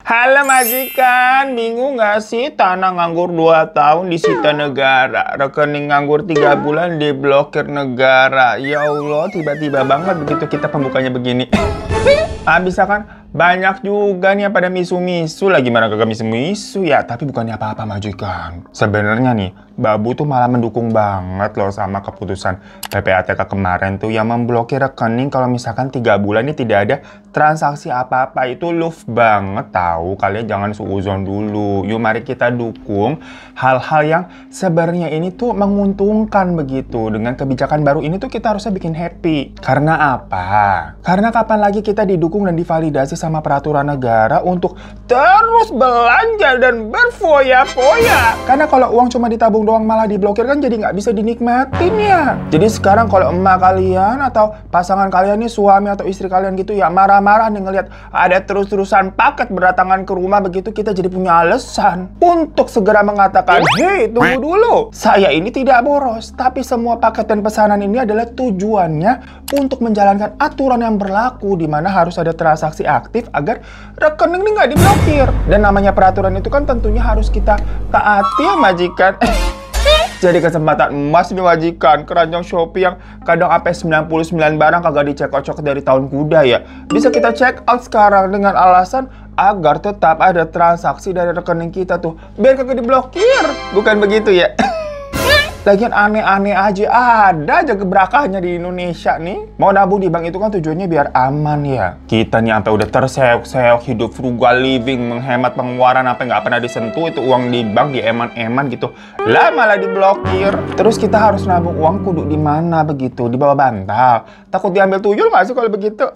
Halo majikan, bingung nggak sih tanah nganggur 2 tahun disita negara, rekening nganggur 3 bulan diblokir negara. Ya Allah, tiba-tiba banget begitu kita pembukanya begini. Bisa kan? Banyak juga nih yang pada misu-misu. Lagi mana kagak misu-misu ya? Tapi bukannya apa-apa majikan. Sebenarnya nih, Babu tuh malah mendukung banget loh sama keputusan PPATK kemarin tuh yang memblokir rekening kalau misalkan 3 bulan ini tidak ada transaksi apa-apa. Itu love banget tahu. Kalian jangan suuzon dulu. Yuk mari kita dukung hal-hal yang sebenarnya ini tuh menguntungkan begitu. Dengan kebijakan baru ini tuh kita harusnya bikin happy. Karena apa? Karena kapan lagi kita didukung dan divalidasi sama peraturan negara untuk terus belanja dan berfoya-foya. Karena kalau uang cuma ditabung doang malah diblokir kan jadi nggak bisa dinikmatin ya. Jadi sekarang kalau emak kalian atau pasangan kalian nih, suami atau istri kalian gitu ya, marah-marah nih ngelihat ada terus-terusan paket berdatangan ke rumah begitu, kita jadi punya alasan untuk segera mengatakan, hei tunggu dulu, saya ini tidak boros, tapi semua paket dan pesanan ini adalah tujuannya untuk menjalankan aturan yang berlaku di mana harus ada transaksi aktif agar rekening ini nggak diblokir. Dan namanya peraturan itu kan tentunya harus kita taati ya majikan. Jadi kesempatan emas nih majikan, keranjang Shopee yang kadang sampai 99 barang kagak dicek-cek dari tahun kuda ya. Bisa kita check out sekarang dengan alasan agar tetap ada transaksi dari rekening kita tuh, biar kagak diblokir. Bukan begitu ya? Lagian aneh-aneh aja, ada aja gebrakahnya di Indonesia nih. Mau nabung di bank itu kan tujuannya biar aman ya. Kita nih sampai udah terseok-seok hidup frugal living, menghemat pengeluaran sampai nggak pernah disentuh itu uang di bank, di eman-eman gitu. Lah malah diblokir. Terus kita harus nabung uang kudu di mana begitu? Di bawah bantal. Takut diambil tuyul nggak sih kalau begitu?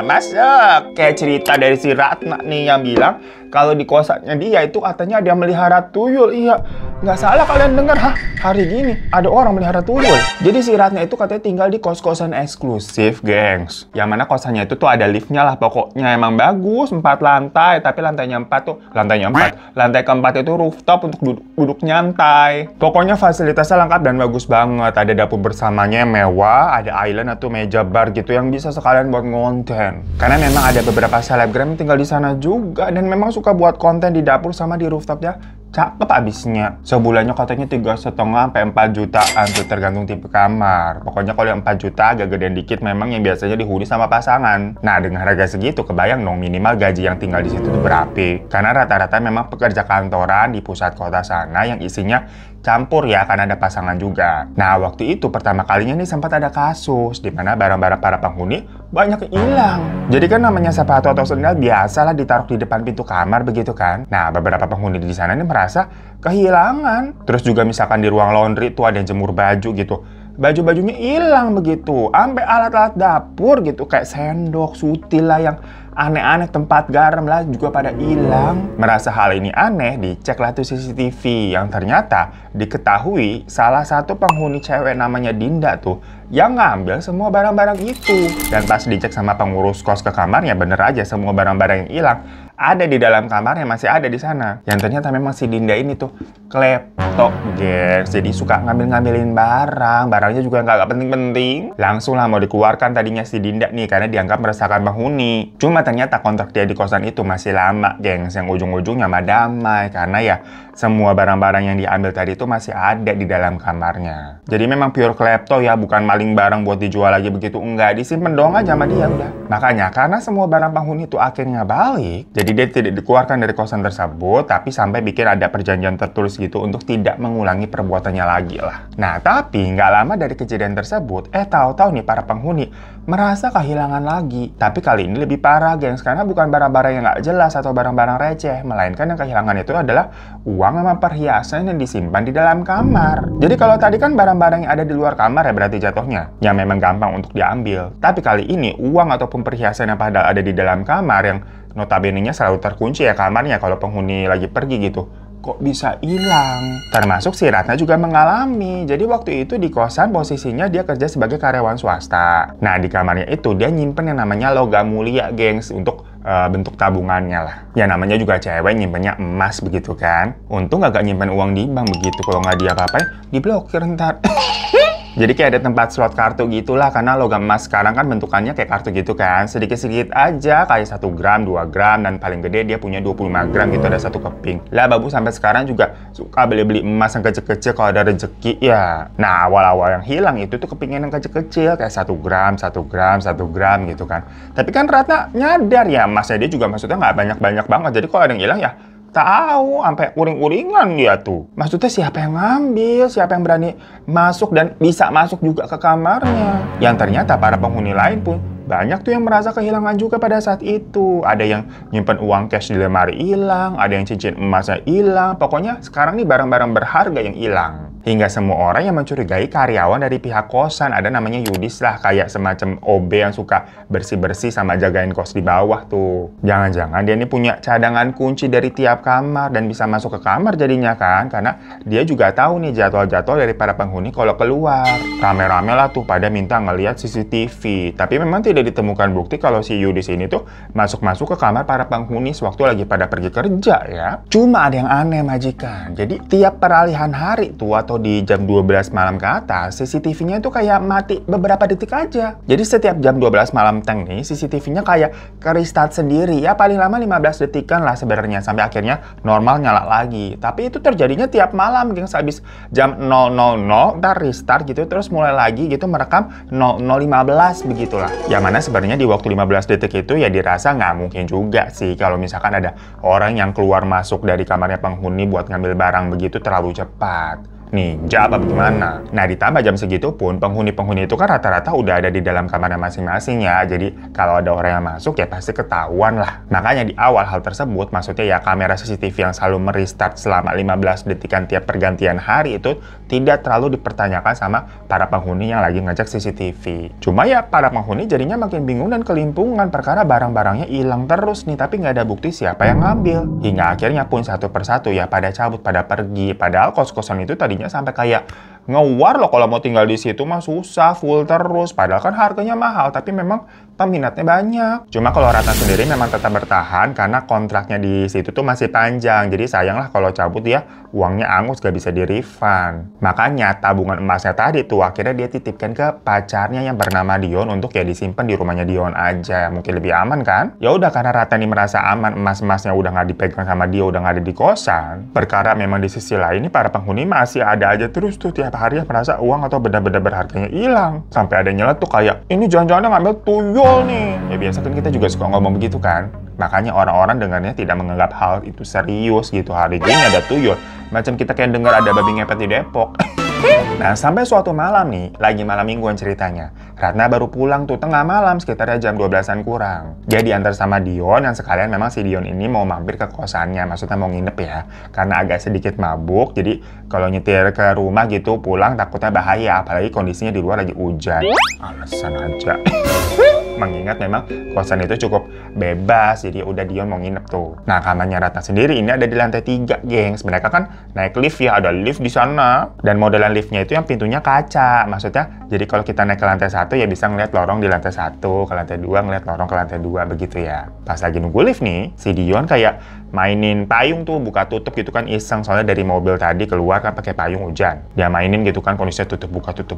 Masuk. Kayak cerita dari si Ratna nih yang bilang kalau di kosannya dia itu katanya ada yang melihara tuyul. Iya, nggak salah kalian dengar. Hah? Hari gini ada orang melihara tuyul. Jadi si Ratna itu katanya tinggal di kos-kosan eksklusif, gengs. Yang mana kosannya itu tuh ada liftnya lah pokoknya. Emang bagus, 4 lantai. Tapi lantainya 4 tuh, lantainya 4. Lantai keempat itu rooftop untuk duduk nyantai. Pokoknya fasilitasnya lengkap dan bagus banget. Ada dapur bersamanya yang mewah, ada island atau meja bar gitu yang bisa sekalian buat ngonten. Karena memang ada beberapa selebgram yang tinggal di sana juga dan memang suka buat konten di dapur sama di rooftopnya. Cakep abisnya. Sebulannya katanya 3,5 sampai 4 jutaan tuh tergantung tipe kamar. Pokoknya kalau yang 4 juta agak gedean dikit memang yang biasanya dihuni sama pasangan. Nah dengan harga segitu kebayang dong minimal gaji yang tinggal di situ tuh berapa. Karena rata-rata memang pekerja kantoran di pusat kota sana yang isinya campur ya, karena ada pasangan juga. Nah waktu itu pertama kalinya nih sempat ada kasus di mana barang-barang para penghuni banyak yang hilang. Jadi kan namanya sepatu atau sendal biasalah ditaruh di depan pintu kamar begitu kan. Nah beberapa penghuni di sana ini merasa kehilangan. Terus juga misalkan di ruang laundry tuh ada yang jemur baju gitu, baju-bajunya hilang begitu. Sampai alat-alat dapur gitu kayak sendok, sutil lah yang aneh-aneh, tempat garam lah juga pada hilang. Merasa hal ini aneh, diceklah tuh CCTV yang ternyata diketahui salah satu penghuni cewek namanya Dinda tuh yang ngambil semua barang-barang itu. Dan pas dicek sama pengurus kos ke kamarnya, bener aja semua barang-barang yang hilang ada di dalam kamarnya, masih ada di sana. Yang ternyata memang si Dinda ini tuh klepto, guys. Jadi suka ngambil-ngambilin barang, barangnya juga nggak penting-penting. Langsung lah mau dikeluarkan tadinya si Dinda nih karena dianggap meresahkan penghuni. Cuma ternyata kontrak dia di kosan itu masih lama, gengs. Yang ujung-ujungnya mah damai karena ya semua barang-barang yang diambil tadi itu masih ada di dalam kamarnya. Jadi memang pure klepto ya, bukan maling barang buat dijual lagi begitu. Enggak, disimpen doang aja sama dia udah. Makanya karena semua barang penghuni itu akhirnya balik, jadi dia tidak dikeluarkan dari kosan tersebut, tapi sampai bikin ada perjanjian tertulis gitu untuk tidak mengulangi perbuatannya lagi lah. Nah, tapi nggak lama dari kejadian tersebut, tahu-tahu nih para penghuni merasa kehilangan lagi. Tapi kali ini lebih parah, gengs, karena bukan barang-barang yang nggak jelas atau barang-barang receh, melainkan yang kehilangan itu adalah uang sama perhiasan yang disimpan di dalam kamar. Jadi kalau tadi kan barang-barang yang ada di luar kamar ya berarti jatuhnya, yang memang gampang untuk diambil. Tapi kali ini uang ataupun perhiasan yang padahal ada di dalam kamar yang notabene-nya selalu terkunci ya kamarnya kalau penghuni lagi pergi gitu, kok bisa hilang? Termasuk si Ratna juga mengalami. Jadi waktu itu di kosan posisinya dia kerja sebagai karyawan swasta. Nah di kamarnya itu dia nyimpen yang namanya logam mulia, gengs, untuk bentuk tabungannya lah. Ya namanya juga cewek nyimpennya emas begitu kan. Untung gak nyimpen uang di bank begitu, kalau nggak dia apa-apain diblokir ntar. Jadi kayak ada tempat slot kartu gitulah, karena logam emas sekarang kan bentukannya kayak kartu gitu kan. Sedikit-sedikit aja, kayak 1 gram, 2 gram, dan paling gede dia punya 25 gram gitu, ada satu keping. Lah babu sampai sekarang juga suka beli-beli emas yang kecil-kecil kalau ada rezeki ya. Nah awal-awal yang hilang itu tuh kepingin yang kecil-kecil, kayak 1 gram, 1 gram, 1 gram gitu kan. Tapi kan Ratna nyadar ya, emasnya dia juga maksudnya nggak banyak-banyak banget. Jadi kalau ada yang hilang ya tahu, sampai uring-uringan dia tuh. Maksudnya siapa yang ngambil, siapa yang berani masuk dan bisa masuk juga ke kamarnya. Yang ternyata para penghuni lain pun banyak tuh yang merasa kehilangan juga pada saat itu. Ada yang nyimpen uang cash di lemari hilang, ada yang cincin emasnya hilang. Pokoknya sekarang nih barang-barang berharga yang hilang. Hingga semua orang yang mencurigai karyawan dari pihak kosan, ada namanya Yudis lah, kayak semacam OB yang suka bersih-bersih sama jagain kos di bawah tuh. Jangan-jangan dia ini punya cadangan kunci dari tiap kamar dan bisa masuk ke kamar jadinya kan, karena dia juga tahu nih jadwal-jadwal dari para penghuni kalau keluar. Rame-rame lah tuh pada minta ngelihat CCTV, tapi memang tidak ditemukan bukti kalau si Yudis ini tuh masuk-masuk ke kamar para penghuni sewaktu lagi pada pergi kerja ya. Cuma ada yang aneh majikan, jadi tiap peralihan hari tuh atau di jam 12 malam ke atas, CCTV-nya itu kayak mati beberapa detik aja. Jadi setiap jam 12 malam teng nih, CCTV-nya kayak restart sendiri. Ya paling lama 15 detikan lah sebenarnya, sampai akhirnya normal nyala lagi. Tapi itu terjadinya tiap malam, gengs. Habis jam 000, ntar restart gitu, terus mulai lagi gitu merekam 00.15 begitulah. Yang mana sebenarnya di waktu 15 detik itu ya dirasa nggak mungkin juga sih kalau misalkan ada orang yang keluar masuk dari kamarnya penghuni buat ngambil barang begitu terlalu cepat. Ninja apa bagaimana? Nah ditambah jam segitu pun penghuni-penghuni itu kan rata-rata udah ada di dalam kamarnya masing-masing ya. Jadi kalau ada orang yang masuk ya pasti ketahuan lah. Makanya di awal hal tersebut, maksudnya ya kamera CCTV yang selalu merestart selama 15 detikan tiap pergantian hari itu tidak terlalu dipertanyakan sama para penghuni yang lagi ngecek CCTV. Cuma ya para penghuni jadinya makin bingung dan kelimpungan perkara barang-barangnya hilang terus nih, tapi nggak ada bukti siapa yang ngambil. Hingga akhirnya pun satu persatu ya pada cabut, pada pergi. Padahal kos-kosan itu tadinya sampai kayak ngewar loh, kalau mau tinggal di situ mah susah, full terus. Padahal kan harganya mahal, tapi memang peminatnya banyak. Cuma kalau Ratna sendiri memang tetap bertahan karena kontraknya di situ tuh masih panjang. Jadi sayang lah kalau cabut ya uangnya angus, gak bisa di refund. Makanya tabungan emasnya tadi tuh akhirnya dia titipkan ke pacarnya yang bernama Dion untuk ya disimpan di rumahnya Dion aja. Mungkin lebih aman kan? Ya udah, karena Ratna ini merasa aman, emas-emasnya udah nggak dipegang sama dia, udah nggak ada di kosan. Perkara memang di sisi lain para penghuni masih ada aja terus tuh tiap hari yang merasa uang atau benda-benda berharganya hilang. Sampai ada nyeletuk kayak, ini jangan-jangan ngambil tuyul nih. Ya biasa kan kita juga suka ngomong begitu kan. Makanya orang-orang dengarnya tidak menganggap hal itu serius gitu. Hari ini ada tuyul, macam kita kayak dengar ada babi ngepet di Depok. Nah, sampai suatu malam nih, lagi malam mingguan ceritanya. Ratna baru pulang tuh tengah malam, sekitar jam 12-an kurang. Dia diantar sama Dion, yang sekalian memang si Dion ini mau mampir ke kosannya, maksudnya mau nginep ya. Karena agak sedikit mabuk, jadi kalau nyetir ke rumah gitu pulang takutnya bahaya, apalagi kondisinya di luar lagi hujan. Alasan aja. Mengingat memang kosan itu cukup bebas, jadi udah Dion mau nginep tuh. Nah, kamarnya Ratna sendiri ini ada di lantai 3, gengs. Mereka kan naik lift ya, ada lift di sana. Dan modelan liftnya itu yang pintunya kaca. Maksudnya, jadi kalau kita naik ke lantai 1 ya bisa ngeliat lorong di lantai 1, ke lantai 2 ngeliat lorong ke lantai 2 begitu ya. Pas lagi nunggu lift nih, si Dion kayak mainin payung tuh, buka tutup gitu kan, iseng. Soalnya dari mobil tadi keluar kan pakai payung hujan. Dia mainin gitu kan, kondisinya tutup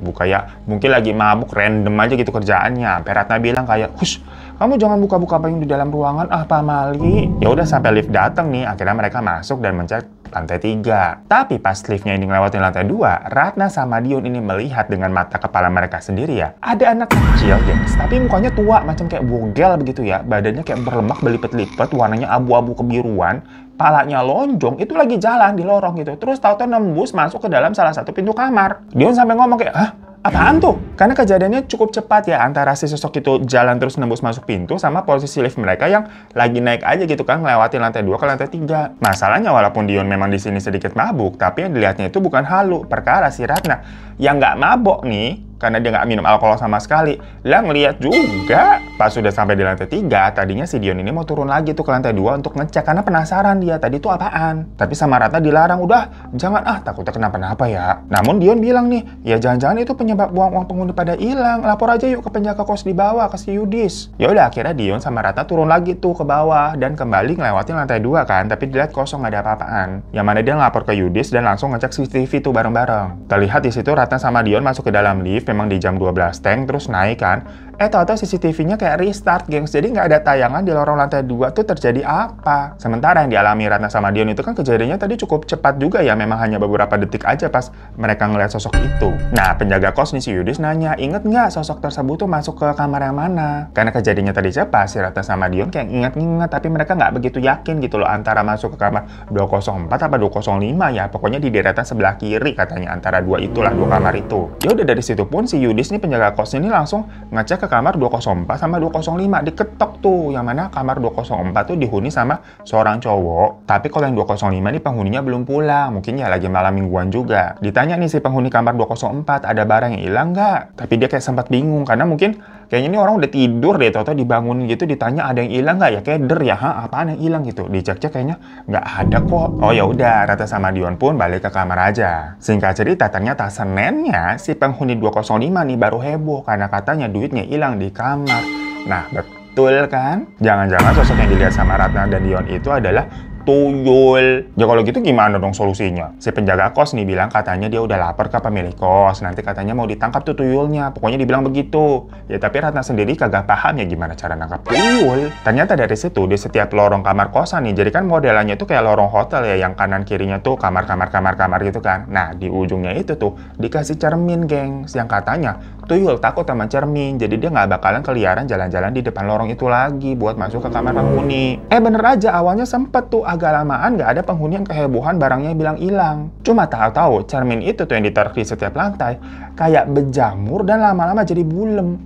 buka ya. Mungkin lagi mabuk, random aja gitu kerjaannya. Sampai Ratna bilang kayak, "Hush, kamu jangan buka-buka payung di dalam ruangan, Pak Mali." Ya udah, sampai lift datang nih, akhirnya mereka masuk dan mencet lantai 3. Tapi pas liftnya ini ngelewatin lantai 2, Ratna sama Dion ini melihat dengan mata kepala mereka sendiri ya, ada anak kecil, gengs, tapi mukanya tua, macam kayak bugel begitu ya, badannya kayak berlemak belipet-lipet, warnanya abu-abu kebiruan, palanya lonjong, itu lagi jalan di lorong gitu. Terus tahu-tahu nembus masuk ke dalam salah satu pintu kamar. Dion sampai ngomong kayak, "Hah? Apaan tuh?" Karena kejadiannya cukup cepat ya, antara si sosok itu jalan terus nembus masuk pintu sama posisi lift mereka yang lagi naik aja gitu kan, ngelewatin lantai 2 ke lantai 3. Masalahnya walaupun Dion memang di sini sedikit mabuk, tapi yang dilihatnya itu bukan halu. Perkara si Ratna yang nggak mabok nih, karena dia nggak minum alkohol sama sekali. Lah ngeliat juga. Pas sudah sampai di lantai 3, tadinya si Dion ini mau turun lagi tuh ke lantai 2 untuk ngecek karena penasaran dia tadi tuh apaan. Tapi sama Ratna dilarang, udah jangan takutnya kenapa-napa ya. Namun Dion bilang nih, ya jangan-jangan itu penyebab uang penghuni pada hilang. Lapor aja yuk ke penjaga kos di bawah, ke si Yudis. Ya udah akhirnya Dion sama Ratna turun lagi tuh ke bawah dan kembali ngelewatin lantai 2 kan, tapi dilihat kosong nggak ada apa-apaan. Yang mana dia ngelapor ke Yudis dan langsung ngecek CCTV tuh bareng-bareng. Terlihat di situ Ratna sama Dion masuk ke dalam lift, memang di jam 12 teng, terus naik kan. Tahu-tahu CCTV-nya kayak restart, gengs. Jadi nggak ada tayangan di lorong lantai 2 tuh terjadi apa. Sementara yang dialami Ratna sama Dion itu kan kejadiannya tadi cukup cepat juga ya, memang hanya beberapa detik aja pas mereka ngeliat sosok itu. Nah, penjaga kos nih si Yudis nanya, inget nggak sosok tersebut tuh masuk ke kamar yang mana? Karena kejadiannya tadi cepat, si Ratna sama Dion kayak inget-inget, tapi mereka nggak begitu yakin gitu loh antara masuk ke kamar 204 apa 205 ya. Pokoknya di deretan sebelah kiri katanya, antara dua itulah, dua kamar itu. Ya udah dari situ pun si Yudis nih penjaga kos ini langsung ngecek ke kamar 204 sama 205, diketok tuh, yang mana kamar 204 tuh dihuni sama seorang cowok. Tapi kalau yang 205 nih penghuninya belum pulang, mungkin ya lagi malam mingguan juga. Ditanya nih si penghuni kamar 204, ada barang yang hilang nggak? Tapi dia kayak sempat bingung, karena mungkin kayaknya ini orang udah tidur deh, tau-tau dibangun gitu, ditanya ada yang hilang nggak ya, keder ya, apaan yang hilang gitu. Dicek-cek kayaknya nggak ada kok. Oh ya udah, Ratna sama Dion pun balik ke kamar aja. Singkat cerita, ternyata Seninnya si penghuni 205 nih baru heboh karena katanya duitnya hilang di kamar. Nah, betul kan? Jangan-jangan sosok yang dilihat sama Ratna dan Dion itu adalah tuyul. Ya kalau gitu gimana dong solusinya? Si penjaga kos nih bilang katanya dia udah lapor ke pemilik kos. Nanti katanya mau ditangkap tuh tuyulnya. Pokoknya dibilang begitu. Ya tapi Ratna sendiri kagak paham ya gimana cara nangkap tuyul. Ternyata dari situ di setiap lorong kamar kosan nih. Jadi kan modelannya tuh kayak lorong hotel ya. Yang kanan kirinya tuh kamar-kamar gitu kan. Nah di ujungnya itu tuh dikasih cermin gengs. Yang katanya tuyul takut sama cermin. Jadi dia nggak bakalan keliaran jalan-jalan di depan lorong itu lagi buat masuk ke kamar penghuni. Bener aja awalnya sempet tuh agak lamaan nggak ada penghuni yang kehebohan barangnya bilang hilang. Cuma tahu-tahu cermin itu tuh yang ditaruh di setiap lantai kayak berjamur dan lama-lama jadi buram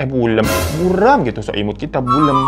gitu, so imut kita bulem.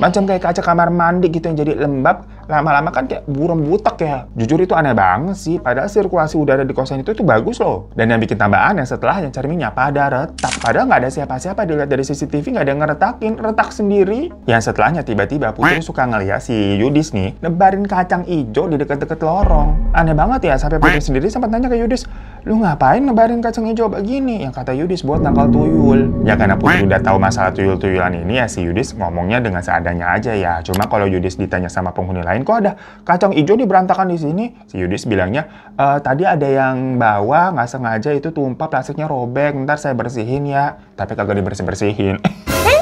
Macam kayak kaca kamar mandi gitu yang jadi lembab, lama-lama kan kayak buram butek ya. Jujur itu aneh banget sih, padahal sirkulasi udara di kosan itu bagus loh. Dan yang bikin tambahan yang setelahnya cerminnya pada retak. Padahal nggak ada siapa-siapa, dilihat dari CCTV nggak ada yang ngeretakin, retak sendiri. Yang setelahnya tiba-tiba Putri suka ngeliat si Yudis nih nebarin kacang hijau di deket-deket lorong. Aneh banget ya, sampai Putri sendiri sempat nanya ke Yudis, lu ngapain nebarin kacang hijau begini? Yang kata Yudis buat nangkal tuyul. Ya karena Putri udah tahu masalah tuyul-tuyulan ini ya, si Yudis ngomongnya dengan seadanya aja ya. Cuma kalau Yudis ditanya sama penghuni lain, kok ada kacang hijau nih berantakan di sini? Si Yudis bilangnya, tadi ada yang bawa nggak sengaja itu tumpah, plastiknya robek, ntar saya bersihin ya. Tapi kagak dibersih-bersihin.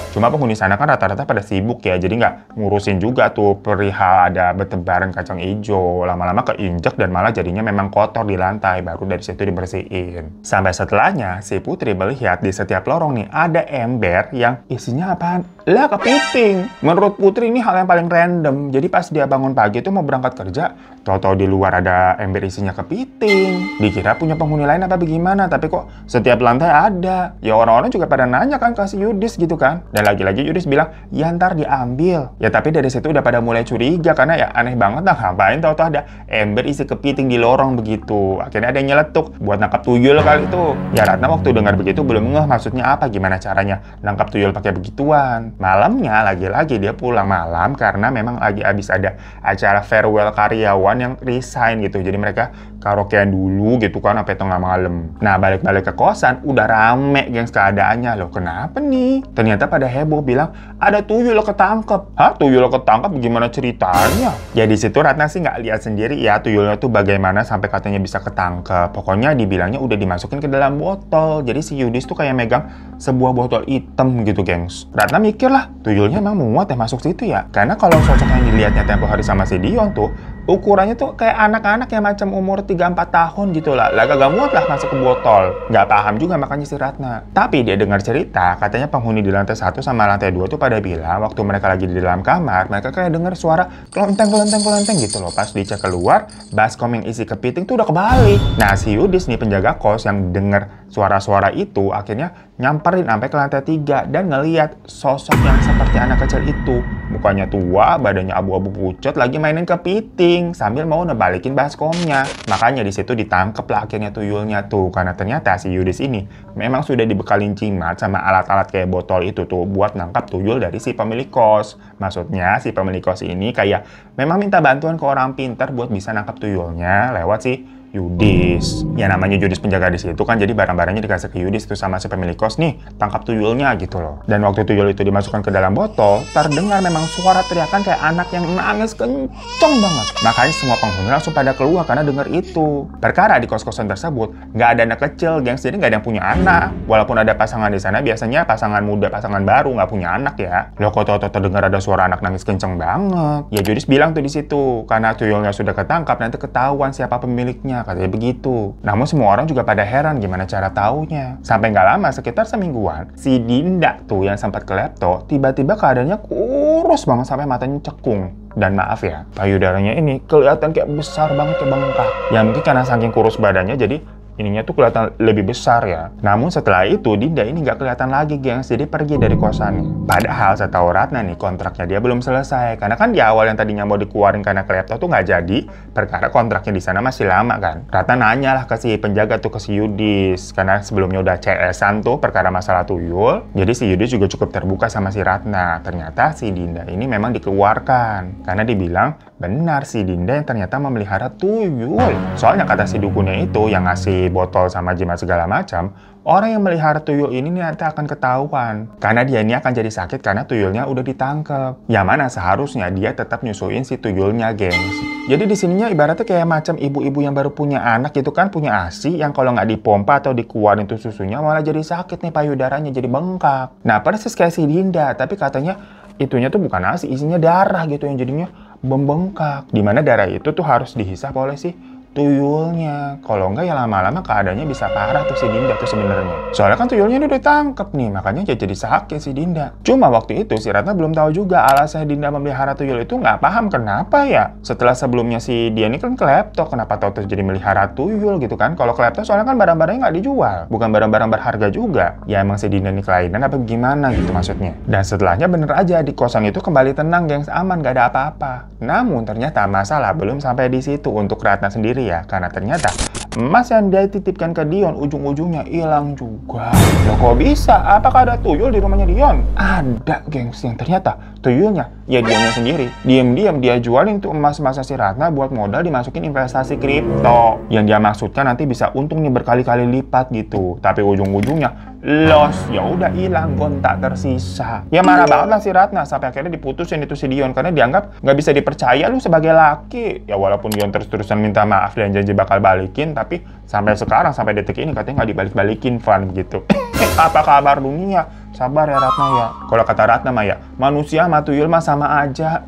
Cuma penghuni sana kan rata-rata pada sibuk ya, jadi nggak ngurusin juga tuh perihal ada bertebaran kacang hijau. Lama-lama keinjek dan malah jadinya memang kotor di lantai, baru dari situ dibersihin. Sampai setelahnya, si Putri melihat di setiap lorong nih ada ember yang isinya apaan? Lah kepiting. Menurut Putri ini hal yang paling random. Jadi pas dia bangun pagi tuh mau berangkat kerja, tahu-tahu di luar ada ember isinya kepiting. Dikira punya penghuni lain apa bagaimana, tapi kok setiap lantai ada. Ya orang-orang juga pada nanya kan ke si Yudis gitu kan. Dan lagi-lagi Yudis bilang, ya ntar diambil. Ya tapi dari situ udah pada mulai curiga karena ya aneh banget lah, ngapain tahu-tahu ada ember isi kepiting di lorong begitu. Akhirnya ada yang nyeletuk buat nangkap tuyul kali itu. Ya Ratna waktu dengar begitu belum ngeh maksudnya apa, gimana caranya nangkap tuyul pakai begituan. Malamnya lagi-lagi dia pulang malam karena memang lagi habis ada acara farewell karyawan yang resign gitu. Jadi mereka karaokean dulu gitu kan sampai tengah malam. Nah balik-balik ke kosan udah rame gengs keadaannya. Loh kenapa nih? Ternyata pada heboh bilang ada tuyul ketangkep. Hah? Tuyul ketangkep gimana ceritanya? Ya di situ Ratna sih nggak lihat sendiri ya tuyulnya tuh bagaimana sampai katanya bisa ketangkep. Pokoknya dibilangnya udah dimasukin ke dalam botol. Jadi si Yudis tuh kayak megang sebuah botol hitam gitu gengs. Ratna mikir lah, tuyulnya emang muat ya masuk situ ya? Karena kalau sosok yang dilihatnya tempo hari sama si Dion tuh ukurannya tuh kayak anak-anak yang macam umur 3-4 tahun gitu lah. Lah gak muat lah masuk ke botol. Gak paham juga makanya si Ratna. Tapi dia dengar cerita, katanya penghuni di lantai 1 sama lantai 2 tuh pada bilang waktu mereka lagi di dalam kamar, mereka kayak dengar suara kelenteng gitu loh. Pas dicek keluar, baskom yang isi kepiting tuh udah kebalik. Nah si Yudis nih penjaga kos yang dengar suara-suara itu akhirnya nyamperin sampai ke lantai 3 dan ngeliat sosok yang seperti anak kecil itu Mukanya tua, badannya abu-abu pucet, lagi mainin kepiting sambil mau nebalikin baskomnya. Makanya di situ ditangkep lah akhirnya tuyulnya tuh, karena ternyata si Yudis ini memang sudah dibekalin jimat sama alat-alat kayak botol itu tuh buat nangkap tuyul dari si pemilik kos. Maksudnya si pemilik kos ini kayak memang minta bantuan ke orang pintar buat bisa nangkap tuyulnya lewat si Yudis. Ya namanya Yudis penjaga di situ kan, jadi barang-barangnya dikasih ke Yudis tuh sama si pemilik kos nih, tangkap tuyulnya gitu loh. Dan waktu tuyul itu dimasukkan ke dalam botol, terdengar memang suara teriakan kayak anak yang nangis kenceng banget. Makanya semua penghuni langsung pada keluar karena dengar itu. Perkara di kos-kosan tersebut nggak ada anak kecil, gengs, jadi nggak ada yang punya anak. Walaupun ada pasangan di sana, biasanya pasangan muda, pasangan baru nggak punya anak ya. Loh kok tau-tau terdengar ada suara anak nangis kenceng banget. Ya Yudis bilang tuh di situ, karena tuyulnya sudah ketangkap, nanti ketahuan siapa pemiliknya. Katanya begitu. Namun semua orang juga pada heran gimana cara taunya. Sampai nggak lama, sekitar semingguan, si Dinda tuh yang sempat ke laptop, tiba-tiba keadaannya kurus banget sampai matanya cekung. Dan maaf ya, payudaranya ini kelihatan kayak besar banget, kayak bengkak. Ya mungkin karena saking kurus badannya, jadi ininya tuh kelihatan lebih besar ya. Namun setelah itu Dinda ini nggak kelihatan lagi, gengs, jadi pergi dari kosannya. Padahal setahu Ratna nih, kontraknya dia belum selesai. Karena kan di awal yang tadinya mau dikeluarin karena klepto tuh nggak jadi, perkara kontraknya di sana masih lama kan. Ratna nanya lah ke si penjaga tuh, ke si Yudis, karena sebelumnya udah CS-an tuh perkara masalah tuyul. Jadi si Yudis juga cukup terbuka sama si Ratna. Ternyata si Dinda ini memang dikeluarkan karena dibilang benar si Dinda yang ternyata memelihara tuyul. Soalnya kata si dukunnya itu yang ngasih botol sama jimat segala macam, orang yang melihara tuyul ini nanti akan ketahuan. Karena dia ini akan jadi sakit karena tuyulnya udah ditangkep. Yang mana seharusnya dia tetap nyusuin si tuyulnya, gengs. Jadi di sininya ibaratnya kayak macam ibu-ibu yang baru punya anak gitu kan, punya ASI yang kalau nggak dipompa atau dikeluarin tuh susunya malah jadi sakit nih, payudaranya jadi bengkak. Nah persis kayak si Dinda, tapi katanya itunya tuh bukan ASI, isinya darah gitu yang jadinya membengkak. Dimana darah itu tuh harus dihisap oleh si tuyulnya. Kalau enggak ya lama-lama keadaannya bisa parah tuh si Dinda tuh sebenarnya. Soalnya kan tuyulnya udah ditangkep nih, makanya jadi sakit si Dinda. Cuma waktu itu si Ratna belum tahu juga alasan Dinda memelihara tuyul itu, nggak paham kenapa ya. Setelah sebelumnya si dia ini kan klepto, kenapa tahu jadi melihara tuyul gitu kan. Kalau klepto soalnya kan barang-barangnya nggak dijual, bukan barang-barang berharga juga. Ya emang si Dinda ini kelainan apa gimana gitu maksudnya. Dan setelahnya bener aja di kosan itu kembali tenang, gengs, aman, gak ada apa-apa. Namun ternyata masalah belum sampai di situ untuk Ratna sendiri ya, karena ternyata emas yang dia titipkan ke Dion ujung-ujungnya hilang juga. Loh kok bisa? Apakah ada tuyul di rumahnya Dion? Ada, gengs, yang ternyata tuyulnya ya Dionnya sendiri. Diam-diam dia jualin tuh emas-emasnya si Ratna buat modal dimasukin investasi kripto. Yang dia maksudkan nanti bisa untung nih berkali-kali lipat gitu. Tapi ujung-ujungnya loss, ya udah hilang, gontak tersisa. Ya marah banget lah si Ratna sampai akhirnya diputusin itu si Dion karena dianggap nggak bisa dipercaya lu sebagai laki. Ya walaupun Dion terus-terusan minta maaf dan janji bakal balikin, tapi sampai sekarang, sampai detik ini katanya nggak dibalik-balikin, Van gitu. Apa kabar dunia? Sabar ya Ratna ya. Kalau kata Ratna mah ya, manusia sama tuyul mah sama aja.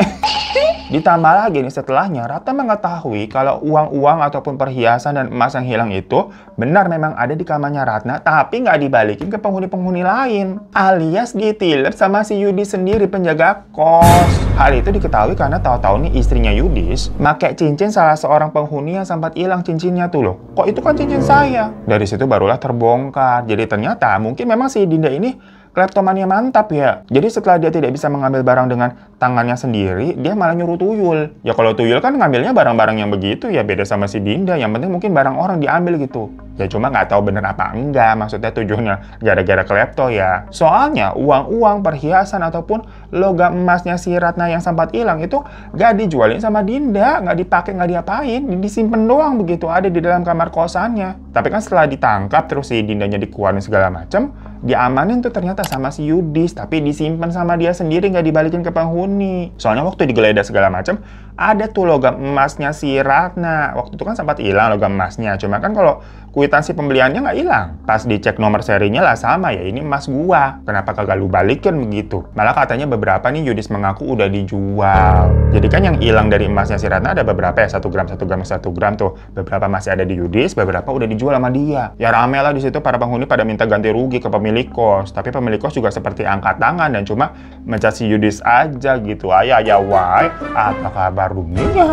Ditambah lagi nih setelahnya, Ratna mengetahui kalau uang-uang ataupun perhiasan dan emas yang hilang itu benar memang ada di kamarnya Ratna, tapi nggak dibalikin ke penghuni-penghuni lain. Alias ditilep sama si Yudis sendiri, penjaga kos. Hal itu diketahui karena tahu-tahu nih istrinya Yudis pakai cincin salah seorang penghuni yang sempat hilang cincinnya tuh loh. Kok itu kan cincin saya? Dari situ barulah terbongkar. Jadi ternyata mungkin memang si Dinda ini kleptomania mantap ya. Jadi setelah dia tidak bisa mengambil barang dengan tangannya sendiri, dia malah nyuruh tuyul. Ya kalau tuyul kan ngambilnya barang-barang yang begitu ya, beda sama si Dinda. Yang penting mungkin barang orang diambil gitu. Ya cuma nggak tahu bener apa enggak, maksudnya tujuannya gara-gara klepto ya. Soalnya uang-uang, perhiasan ataupun logam emasnya si Ratna yang sempat hilang itu nggak dijualin sama Dinda, nggak dipakai, nggak diapain, disimpen doang begitu ada di dalam kamar kosannya. Tapi kan setelah ditangkap terus si Dindanya dikeluarin segala macam, diamanin tuh ternyata sama si Yudis, tapi disimpan sama dia sendiri, nggak dibalikin ke penghuni. Soalnya waktu digeledah segala macam, ada tuh logam emasnya si Ratna. Waktu itu kan sempat hilang logam emasnya, cuma kan kalau kuitansi pembeliannya nggak hilang. Pas dicek nomor serinya lah sama ya, ini emas gua. Kenapa kagak lu balikin begitu? Malah katanya beberapa nih Yudis mengaku udah dijual. Jadi kan yang hilang dari emasnya si Ratna ada beberapa ya, 1 gram, 1 gram, 1 gram tuh. Beberapa masih ada di Yudis, beberapa udah dijual sama dia. Ya rame lah di situ para penghuni pada minta ganti rugi ke pemilik kos. Tapi pemilik kos juga seperti angkat tangan dan cuma mencat si Yudis aja gitu. Ayah ya why, apa kabar dunia?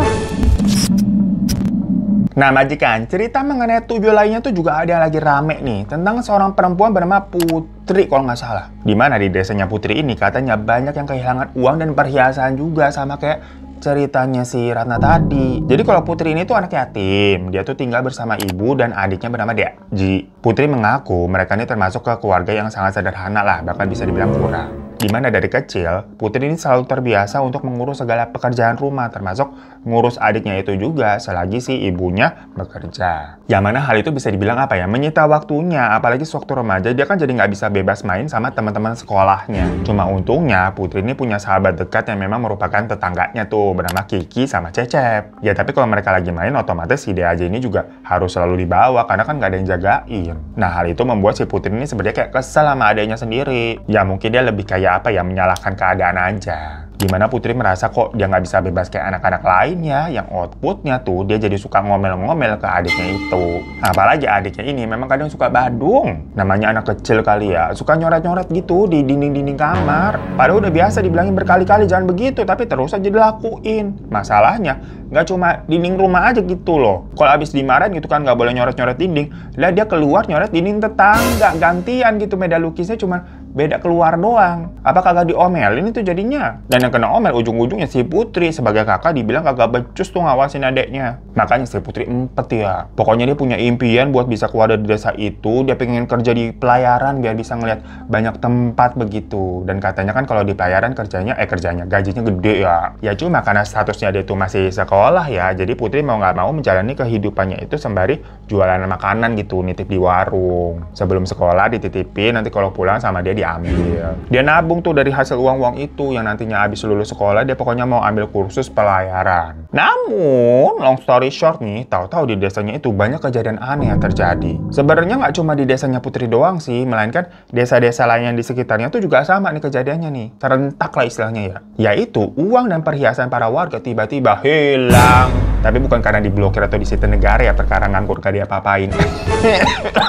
Nah majikan, cerita mengenai tuyul lainnya tuh juga ada yang lagi rame nih. Tentang seorang perempuan bernama Putri kalau nggak salah. Dimana di desanya Putri ini katanya banyak yang kehilangan uang dan perhiasan juga. Sama kayak ceritanya si Ratna tadi. Jadi kalau Putri ini tuh anak yatim. Dia tuh tinggal bersama ibu dan adiknya bernama Deji. Putri mengaku mereka ini termasuk ke keluarga yang sangat sederhana lah. Bahkan bisa dibilang kurang. Dimana dari kecil, Putri ini selalu terbiasa untuk mengurus segala pekerjaan rumah, termasuk ngurus adiknya itu juga selagi si ibunya bekerja. Yang mana hal itu bisa dibilang apa ya, menyita waktunya, apalagi sewaktu remaja dia kan jadi nggak bisa bebas main sama teman-teman sekolahnya. Cuma untungnya Putri ini punya sahabat dekat yang memang merupakan tetangganya tuh, bernama Kiki sama Cecep. Ya tapi kalau mereka lagi main, otomatis si Dea aja ini juga harus selalu dibawa karena kan nggak ada yang jagain. Nah hal itu membuat si Putri ini sebenarnya kayak kesel sama adiknya sendiri. Ya mungkin dia lebih kayak apa ya, menyalahkan keadaan aja. Dimana Putri merasa kok dia nggak bisa bebas kayak anak-anak lainnya yang outputnya tuh dia jadi suka ngomel-ngomel ke adiknya itu. Apalagi adiknya ini memang kadang suka badung. Namanya anak kecil kali ya, suka nyoret-nyoret gitu di dinding-dinding kamar. Padahal udah biasa dibilangin berkali-kali jangan begitu, tapi terus aja dilakuin. Masalahnya nggak cuma dinding rumah aja gitu loh. Kalau abis dimarahin gitu kan nggak boleh nyoret-nyoret dinding, lah dia keluar nyoret dinding tetangga, gantian gitu, beda lukisnya cuma beda keluar doang. Apa kagak diomelin itu jadinya? Dan yang kena omel ujung-ujungnya si Putri sebagai kakak dibilang kagak becus tuh ngawasin adeknya. Makanya si Putri empet ya. Pokoknya dia punya impian buat bisa keluar dari desa itu. Dia pengen kerja di pelayaran biar bisa ngeliat banyak tempat begitu. Dan katanya kan kalau di pelayaran kerjanya gajinya gede ya. Ya cuma karena statusnya dia tuh masih sekolah ya. Jadi Putri mau nggak mau menjalani kehidupannya itu sembari jualan makanan gitu, nitip di warung. Sebelum sekolah dititipin, nanti kalau pulang sama dia diambil. Dia nabung tuh dari hasil uang-uang itu yang nantinya habis lulus sekolah dia pokoknya mau ambil kursus pelayaran. Namun, long story short nih, tahu-tahu di desanya itu banyak kejadian aneh yang terjadi. Sebenarnya nggak cuma di desanya Putri doang sih, melainkan desa-desa lain yang di sekitarnya tuh juga sama nih kejadiannya nih. Serentak lah istilahnya ya. Yaitu uang dan perhiasan para warga tiba-tiba hilang. Tapi bukan karena diblokir atau disita negara ya, perkara nganggur gak diapa-apain.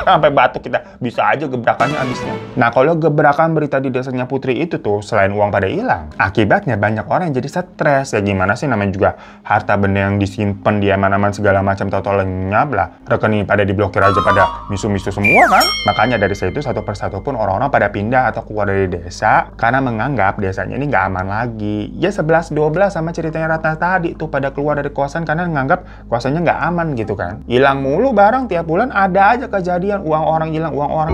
Sampai batuk kita, bisa aja gebrakannya abisnya. Nah kalau gebrakan berita di desanya Putri itu tuh, selain uang pada hilang, akibatnya banyak orang yang jadi stres. Ya gimana sih, namanya juga harta benda yang disimpan di aman-aman segala macam tau-tau lenyap lah. Rekening pada diblokir aja pada misu-misu semua kan. Makanya dari situ satu persatu pun orang-orang pada pindah atau keluar dari desa karena menganggap desanya ini nggak aman lagi. Ya 11-12 sama ceritanya Ratna tadi tuh, pada keluar dari kosan karena menganggap kosannya nggak aman gitu kan. Hilang mulu barang, tiap bulan ada aja kejadian uang orang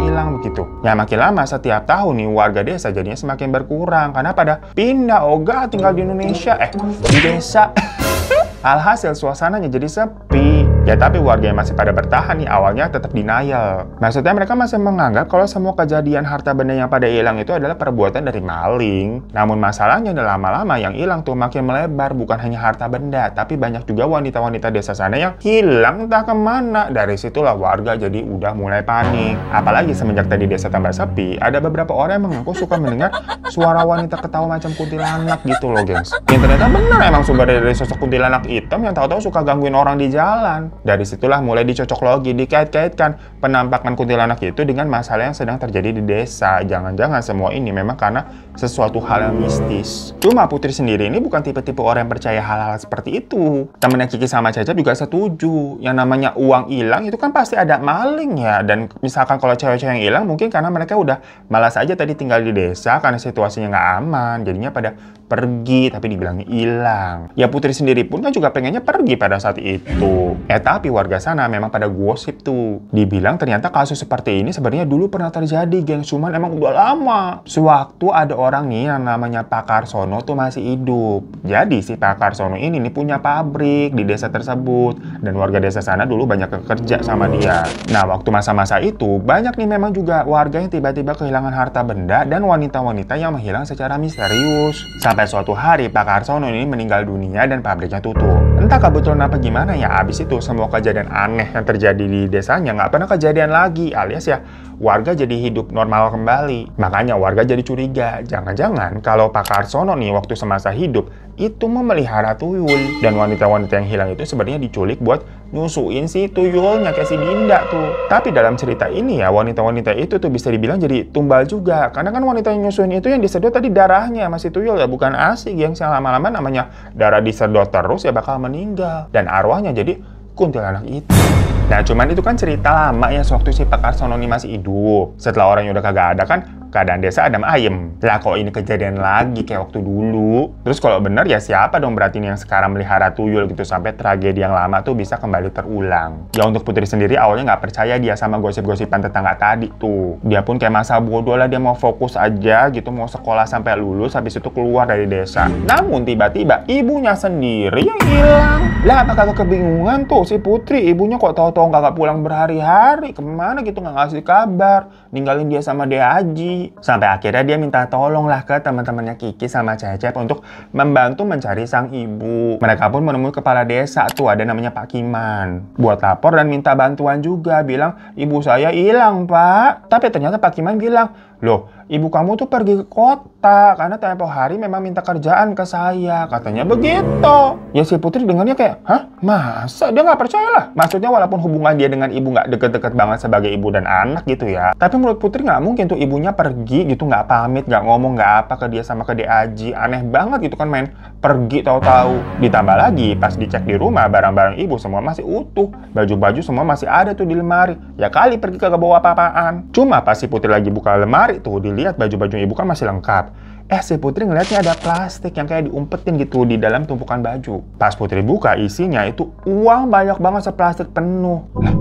hilang begitu. Ya makin lama setiap tahun nih warga desa jadinya semakin berkurang karena pada pindah ogah tinggal di Indonesia, di desa. Alhasil suasananya jadi sepi. Ya tapi warga yang masih pada bertahan nih awalnya tetap denial. Maksudnya mereka masih menganggap kalau semua kejadian harta benda yang pada hilang itu adalah perbuatan dari maling. Namun masalahnya udah lama-lama yang hilang tuh makin melebar, bukan hanya harta benda, tapi banyak juga wanita-wanita desa sana yang hilang entah kemana. Dari situlah warga jadi udah mulai panik. Apalagi semenjak tadi desa tambah sepi, ada beberapa orang yang mengaku suka mendengar suara wanita ketawa macam kuntilanak gitu loh gengs. Yang ternyata benar emang sumber dari sosok kuntilanak hitam yang tahu-tahu suka gangguin orang di jalan. Dari situlah mulai dicocok logi, dikait-kaitkan penampakan kuntilanak itu dengan masalah yang sedang terjadi di desa. Jangan-jangan semua ini memang karena sesuatu hal yang mistis. Cuma Putri sendiri ini bukan tipe-tipe orang yang percaya hal-hal seperti itu. Temennya Kiki sama Cecep juga setuju. Yang namanya uang hilang itu kan pasti ada maling ya. Dan misalkan kalau cewek-cewek yang hilang mungkin karena mereka udah malas aja tadi tinggal di desa karena situasinya nggak aman. Jadinya pada pergi tapi dibilangnya hilang. Ya Putri sendiri pun kan juga pengennya pergi pada saat itu. Tapi warga sana memang pada gosip tuh. Dibilang ternyata kasus seperti ini sebenarnya dulu pernah terjadi, geng. Cuman emang udah lama. Sewaktu ada orang nih yang namanya Pak Karsono tuh masih hidup. Jadi si Pak Karsono ini nih punya pabrik di desa tersebut. Dan warga desa sana dulu banyak kerja sama dia. Nah waktu masa-masa itu banyak nih memang juga warga yang tiba-tiba kehilangan harta benda dan wanita-wanita yang menghilang secara misterius. Sampai suatu hari Pak Karsono ini meninggal dunia dan pabriknya tutup. Entah kebetulan apa gimana ya, abis itu semua kejadian aneh yang terjadi di desanya nggak pernah kejadian lagi, alias ya warga jadi hidup normal kembali. Makanya warga jadi curiga, jangan-jangan kalau Pak Karsono nih waktu semasa hidup itu memelihara tuyul. Dan wanita-wanita yang hilang itu sebenarnya diculik buat nyusuin si tuyulnya kayak si Dinda tuh. Tapi dalam cerita ini ya wanita-wanita itu tuh bisa dibilang jadi tumbal juga. Karena kan wanita yang nyusuin itu yang disedot tadi darahnya masih tuyul ya, bukan ASI yang lama-lama namanya darah disedot terus ya bakal meninggal. Dan arwahnya jadi kuntilanak itu. Nah, cuman itu kan cerita lama ya, sewaktu si Pak Karsono ini masih hidup. Setelah orangnya udah kagak ada kan, keadaan desa adem ayem. Lah kok ini kejadian lagi kayak waktu dulu? Terus kalau bener ya siapa dong berarti ini yang sekarang melihara tuyul gitu sampai tragedi yang lama tuh bisa kembali terulang? Ya untuk Putri sendiri awalnya nggak percaya dia sama gosip-gosipan tetangga tadi tuh. Dia pun kayak masa bodoh lah, dia mau fokus aja gitu, mau sekolah sampai lulus, habis itu keluar dari desa. Namun tiba-tiba ibunya sendiri yang hilang. Lah apa kagak kebingungan tuh si Putri, ibunya kok tahu-tahu kagak pulang berhari-hari, kemana gitu nggak ngasih kabar, ninggalin dia sama Dea Aji. Sampai akhirnya dia minta tolong lah ke teman-temannya Kiki sama Cecep untuk membantu mencari sang ibu. Mereka pun menemui kepala desa tuh, ada namanya Pak Kiman, buat lapor dan minta bantuan juga, bilang ibu saya hilang Pak. Tapi ternyata Pak Kiman bilang, loh ibu kamu tuh pergi ke kota karena tempo hari memang minta kerjaan ke saya, katanya begitu. Ya si Putri dengarnya kayak, hah? Masa? Dia nggak percaya lah. Maksudnya walaupun hubungan dia dengan ibu nggak deket-deket banget sebagai ibu dan anak gitu ya, tapi menurut Putri nggak mungkin tuh ibunya pergi gitu, nggak pamit, nggak ngomong, nggak apa ke dia sama ke Dea Aji. Aneh banget gitu kan, main pergi tahu-tahu. Ditambah lagi pas dicek di rumah, barang-barang ibu semua masih utuh, baju-baju semua masih ada tuh di lemari. Ya kali pergi kagak bawa apa-apaan. Cuma pas si Putri lagi buka lemari tuh, dilihat baju-baju ibu kan masih lengkap. Si Putri ngeliatnya ada plastik yang kayak diumpetin gitu di dalam tumpukan baju. Pas Putri buka, isinya itu uang banyak banget, seplastik penuh. Lah,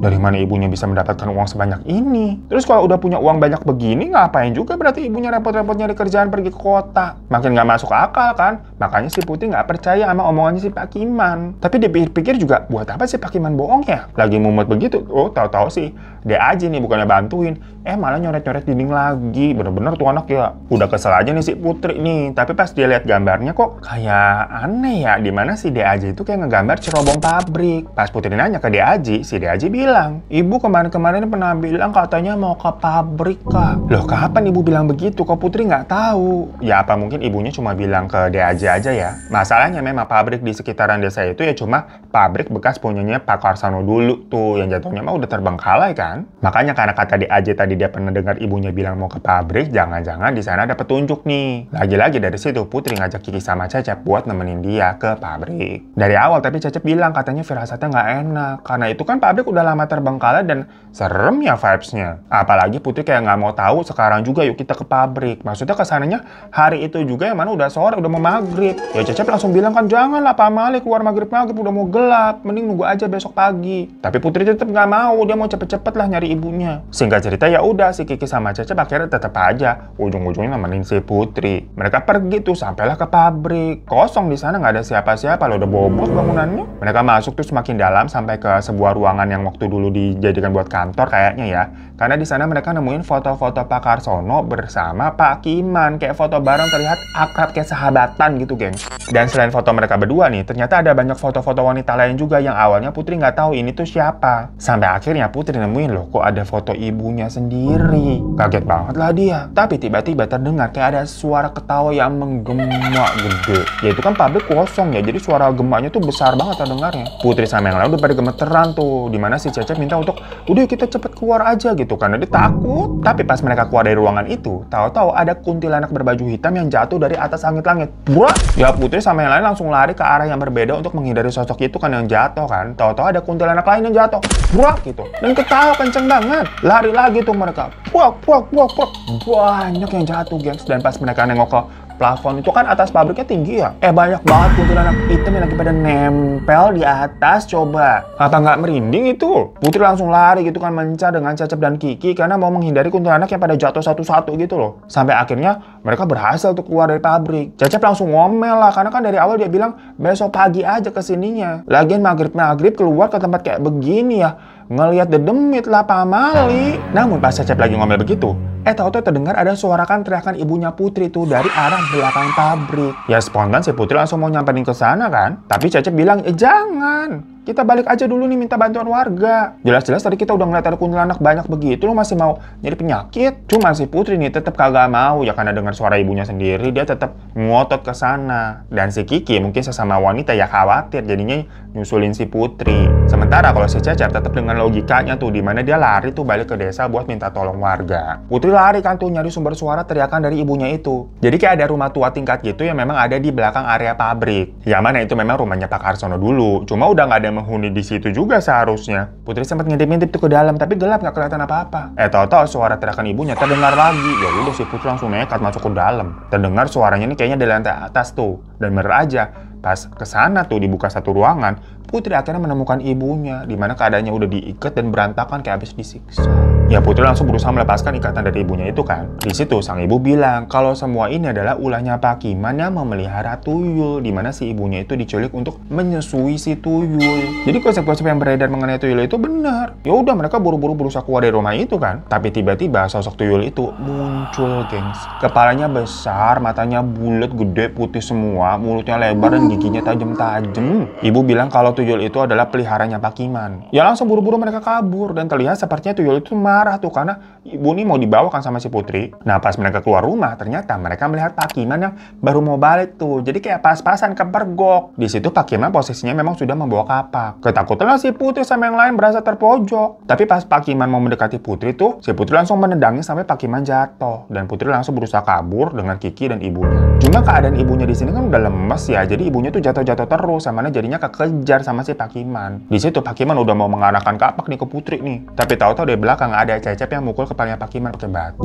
dari mana ibunya bisa mendapatkan uang sebanyak ini? Terus kalau udah punya uang banyak begini, ngapain juga berarti ibunya repot-repot nyari kerjaan pergi ke kota? Makin nggak masuk akal kan? Makanya si Putri nggak percaya sama omongannya si Pak Kiman. Tapi dipikir-pikir juga, buat apa sih Pak Kiman bohong ya? Lagi mumet begitu, oh tahu-tahu sih Dea Aji nih bukannya bantuin, malah nyoret-nyoret dinding lagi. Bener-bener tuh anak ya. Udah kesel aja nih si Putri nih. Tapi pas dia lihat gambarnya kok kayak aneh ya. Dimana si Dea Aji itu kayak ngegambar cerobong pabrik. Pas Putri nanya ke Dea Aji, si Dea Aji bilang, ibu kemarin-kemarin pernah bilang katanya mau ke pabrik kak. Loh kapan ibu bilang begitu? Kok Putri nggak tahu? Ya apa mungkin ibunya cuma bilang ke Dea Aji aja ya. Masalahnya memang pabrik di sekitaran desa itu ya cuma pabrik bekas punyanya Pak Karsono dulu tuh. Yang jatuhnya mah udah terbengkalai kan. Makanya karena kata Dea Aji tadi dia pernah dengar ibunya bilang mau ke pabrik, jangan-jangan di sana ada petunjuk nih. Lagi-lagi dari situ Putri ngajak Kiki sama Cecep buat nemenin dia ke pabrik. Dari awal tapi Cecep bilang katanya firasatnya nggak enak, karena itu kan pabrik udah lama terbengkalai dan serem ya vibes-nya. Apalagi Putri kayak nggak mau tahu, sekarang juga yuk kita ke pabrik. Maksudnya kesananya hari itu juga yang mana udah sore, udah mau maghrib. Ya Cecep langsung bilang kan janganlah Pak Malik keluar maghrib-maghrib, udah mau gelap, mending nunggu aja besok pagi. Tapi Putri tetap nggak mau, dia mau cepet-cepet lah nyari ibunya. Singkat cerita ya udah si Kiki sama Cecep akhirnya tetap aja ujung-ujungnya nemenin si Putri. Mereka pergi tuh sampailah ke pabrik. Kosong di sana, nggak ada siapa-siapa, lo udah bobot bangunannya. Mereka masuk tuh semakin dalam sampai ke sebuah ruangan yang waktu dulu dijadikan buat kantor kayaknya ya. Karena di sana mereka nemuin foto-foto Pak Karsono bersama Pak Kiman, kayak foto bareng terlihat akrab kayak sahabatan gitu, geng. Dan selain foto mereka berdua nih, ternyata ada banyak foto-foto wanita lain juga yang awalnya Putri nggak tahu ini tuh siapa. Sampai akhirnya Putri nemuin loh, kok ada foto ibunya sendiri. Kaget banget lah dia. Tapi tiba-tiba terdengar kayak ada suara ketawa yang menggema gede. Ya itu kan pabrik kosong ya, jadi suara gemanya tuh besar banget terdengarnya. Putri sama yang lain udah pada gemeteran tuh. Dimana si Cecep minta untuk, udah kita cepet keluar aja gitu, karena dia takut. Tapi pas mereka keluar dari ruangan itu, tahu-tahu ada kuntilanak berbaju hitam yang jatuh dari atas langit-langit. Burak! Ya Putri sama yang lain langsung lari ke arah yang berbeda untuk menghindari sosok itu kan yang jatuh kan. Tahu-tahu ada kuntilanak lain yang jatuh. Burak gitu. Dan ketawa kenceng banget. Lari lagi tuh mereka. Puak, puak, puak, puak. Banyak yang jatuh, gengs. Dan pas mereka nengok ke plafon itu kan atas pabriknya tinggi ya. Banyak banget kuntilanak hitam yang lagi pada nempel di atas, coba. Apa nggak merinding itu? Putri langsung lari gitu kan, mencar dengan Cecep dan Kiki karena mau menghindari kuntilanak yang pada jatuh satu-satu gitu loh. Sampai akhirnya mereka berhasil tuh keluar dari pabrik. Cecep langsung ngomel lah, karena kan dari awal dia bilang besok pagi aja kesininya. Lagian maghrib-maghrib keluar ke tempat kayak begini ya, ngelihat dedemit lah Pak Mali. Namun pas Cecep lagi ngomel begitu, tahu-tahu terdengar ada suarakan teriakan ibunya Putri tuh dari arah belakang pabrik. Ya spontan si Putri langsung mau nyamperin ke sana kan. Tapi Cecep bilang, jangan. Kita balik aja dulu nih minta bantuan warga. Jelas-jelas tadi kita udah ngeliat ada kuntilanak banyak begitu, lu masih mau nyari penyakit? Cuma si Putri nih tetap kagak mau ya, karena dengar suara ibunya sendiri dia tetap ngotot ke sana. Dan si Kiki mungkin sesama wanita ya khawatir, jadinya nyusulin si Putri. Sementara kalau si Cecep tetap dengan logikanya tuh, dimana dia lari tuh balik ke desa buat minta tolong warga. Putri lari kan tuh nyari sumber suara teriakan dari ibunya itu. Jadi kayak ada rumah tua tingkat gitu yang memang ada di belakang area pabrik. Yang mana itu memang rumahnya Pak Karsono dulu. Cuma udah nggak ada yang menghuni di situ juga seharusnya. Putri sempat ngintip-ngintip tuh ke dalam, tapi gelap nggak kelihatan apa-apa. Tahu-tahu suara teriakan ibunya terdengar lagi. Ya udah si Putri langsung nekat masuk ke dalam. Terdengar suaranya ini kayaknya di lantai atas tuh. Dan bener aja, pas kesana tuh dibuka satu ruangan, Putri akhirnya menemukan ibunya, di mana keadaannya udah diikat dan berantakan kayak habis disiksa. Ya Putri langsung berusaha melepaskan ikatan dari ibunya itu kan. Di situ sang ibu bilang kalau semua ini adalah ulahnya Pak Kiman yang memelihara tuyul, di mana si ibunya itu diculik untuk menyusui si tuyul. Jadi konsep-konsep yang beredar mengenai tuyul itu benar. Ya udah mereka buru-buru berusaha keluar dari rumah itu kan. Tapi tiba-tiba sosok tuyul itu muncul, gengs. Kepalanya besar, matanya bulat, gede, putih semua, mulutnya lebar dan giginya tajam-tajam. Ibu bilang kalau tuyul itu adalah peliharanya Pak Kiman. Ya langsung buru-buru mereka kabur dan terlihat sepertinya tuyul itu marah tuh karena ibu ini mau dibawakan sama si Putri. Nah pas mereka keluar rumah ternyata mereka melihat Pak Kiman yang baru mau balik tuh. Jadi kayak pas-pasan kepergok. Di situ Pak Kiman posisinya memang sudah membawa kapak. Ketakutanlah si Putri sama yang lain berasa terpojok. Tapi pas Pak Kiman mau mendekati Putri tuh, si Putri langsung menendangnya sampai Pak Kiman jatuh. Dan Putri langsung berusaha kabur dengan Kiki dan ibunya. Cuma keadaan ibunya di sini kan udah lemes ya. Jadi ibunya tuh jatuh-jatuh terus, sama jadinya kekejar sama si Pak Kiman. Di situ Pak Kiman udah mau mengarahkan kapak nih ke Putri nih. Tapi tahu-tahu dari belakang ada Cecep yang mukul kepalanya Pak Kiman pakai batu.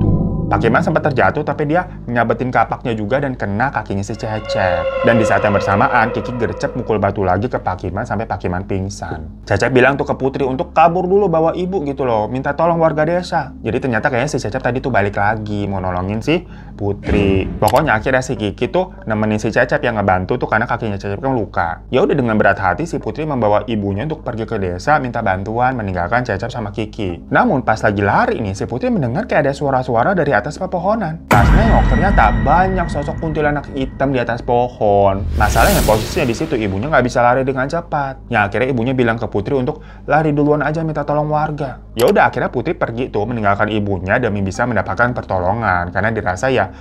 Pak Kiman sempat terjatuh tapi dia nyabetin kapaknya juga dan kena kakinya si Cecep. Dan di saat yang bersamaan Kiki gercep mukul batu lagi ke Pak Kiman sampai Pak Kiman pingsan. Cecep bilang tuh ke Putri untuk kabur dulu bawa ibu gitu loh, minta tolong warga desa. Jadi ternyata kayaknya si Cecep tadi tuh balik lagi mau nolongin si Putri. Pokoknya akhirnya si Kiki tuh nemenin si Cecep yang ngebantu tuh karena kakinya Cecep kan luka. Ya udah dengan berat hati si Putri membawa ibunya untuk pergi ke desa minta bantuan meninggalkan Cecep sama Kiki. Namun pas lagi lari nih si Putri mendengar kayak ada suara-suara dari atas pepohonan. Pas nengok ternyata banyak sosok kuntilanak hitam di atas pohon. Masalahnya posisinya di situ ibunya nggak bisa lari dengan cepat. Ya akhirnya ibunya bilang ke Putri untuk lari duluan aja minta tolong warga. Ya udah akhirnya Putri pergi tuh meninggalkan ibunya demi bisa mendapatkan pertolongan karena dirasa ya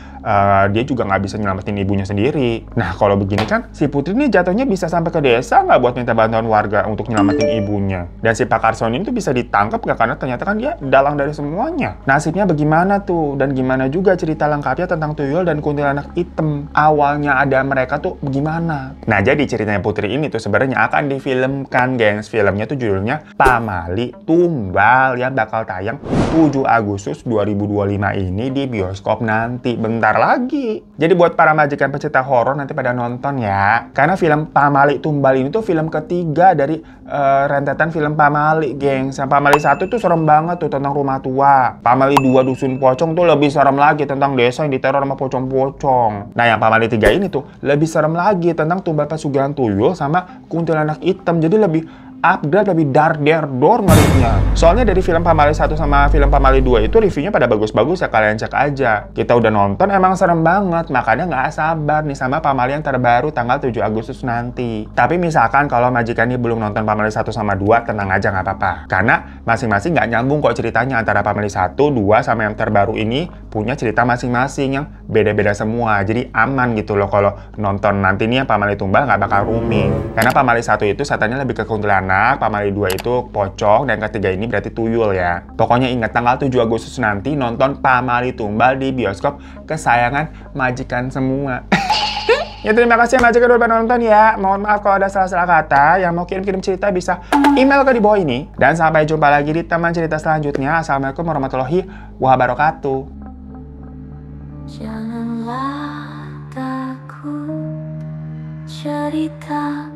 dia juga nggak bisa nyelamatin ibunya sendiri. Nah kalau begini kan si Putri ini jatuhnya bisa sampai ke desa nggak buat minta bantuan warga untuk nyelamatin ibunya. Dan si Pak Karson ini tuh bisa ditangkap nggak karena ternyata kan dia dalang dari semuanya. Nasibnya bagaimana tuh dan gimana juga cerita lengkapnya tentang tuyul dan kuntilanak hitam. Awalnya ada mereka tuh bagaimana? Nah jadi ceritanya Putri ini tuh sebenarnya akan difilmkan, gengs. Filmnya tuh judulnya Pamali Tumbal yang bakal tayang 7 Agustus 2025 ini di bioskop nanti. Bentar lagi. Jadi buat para majikan pecinta horor nanti pada nonton ya. Karena film Pamali Tumbal ini tuh film ketiga dari rentetan film Pamali, gengs. Yang Pamali 1 tuh serem banget tuh tentang rumah tua. Pamali 2 Dusun Pocong tuh lebih serem lagi tentang desa yang diteror sama pocong-pocong. Nah yang Pamali 3 ini tuh lebih serem lagi tentang tumbal pesugihan tuyul sama kuntilanak hitam. Jadi lebih upgrade, lebih dar-der-dor ngerinya. Soalnya dari film Pamali 1 sama film Pamali 2 itu reviewnya pada bagus-bagus ya, kalian cek aja. Kita udah nonton emang serem banget, makanya nggak sabar nih sama Pamali yang terbaru tanggal 7 Agustus nanti. Tapi misalkan kalau majikan ini belum nonton Pamali 1 sama 2, tenang aja nggak apa-apa. Karena masing-masing nggak nyambung kok ceritanya antara Pamali 1, 2 sama yang terbaru ini punya cerita masing-masing yang beda-beda semua. Jadi aman gitu loh kalau nonton nanti nih yang Pamali Tumbal nggak bakal rooming. Karena Pamali 1 itu setannya lebih ke kuntilanak, Pamali 2 itu pocong, dan ketiga ini berarti tuyul ya. Pokoknya ingat tanggal 7 Agustus nanti nonton Pamali Tumbal di bioskop kesayangan majikan semua. Ya terima kasih ya majikan udah nonton ya. Mohon maaf kalau ada salah-salah kata. Yang mau kirim-kirim cerita bisa email ke di bawah ini. Dan sampai jumpa lagi di teman cerita selanjutnya. Assalamualaikum warahmatullahi wabarakatuh. Janganlah takut cerita